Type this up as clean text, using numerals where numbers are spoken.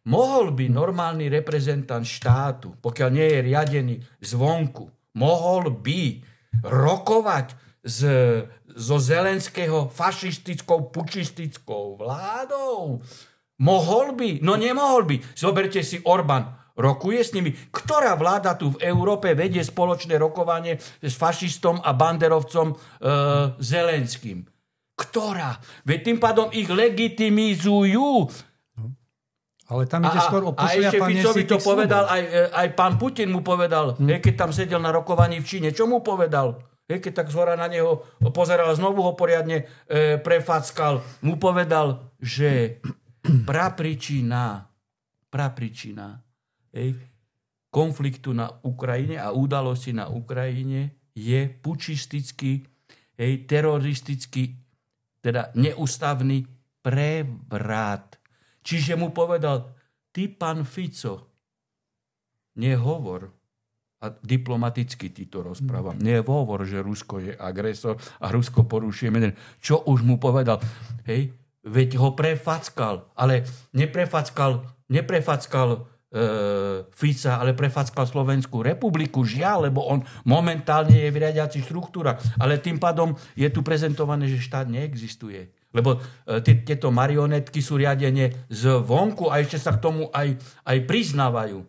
mohol by normálny reprezentant štátu, pokiaľ nie je riadený zvonku, mohol by rokovať zo Zelenského fašistickou, pučistickou vládou? Mohol by? No nemohol by. Zoberte si Orbán. Rokuje s nimi. Ktorá vláda tu v Európe vedie spoločné rokovanie s fašistom a banderovcom Zelenským? Ktorá? Veď tým pádom ich legitimizujú. Ale tam ide skôr o a ešte Ficovi to povedal, aj pán Putin mu povedal, keď tam sedel na rokovaní v Číne. Čo mu povedal? Keď tak zhora na neho pozeral, znovu ho poriadne prefackal. Mu povedal, že prapričina konfliktu na Ukrajine a udalosti na Ukrajine je pučistický, teroristický, teda neústavný prevrat. Čiže mu povedal, ty, pán Fico, nehovor, a diplomaticky ty to rozprávam, nehovor, že Rusko je agresor a Rusko porušuje meden. Čo už mu povedal? Veď ho prefackal, ale neprefackal Fica, ale prefackal Slovenskú republiku, žiaľ, lebo on momentálne je v riadiacich štruktúrach. Ale tým pádom je tu prezentované, že štát neexistuje. Lebo tieto marionetky sú riadené zvonku a ešte sa k tomu aj priznávajú.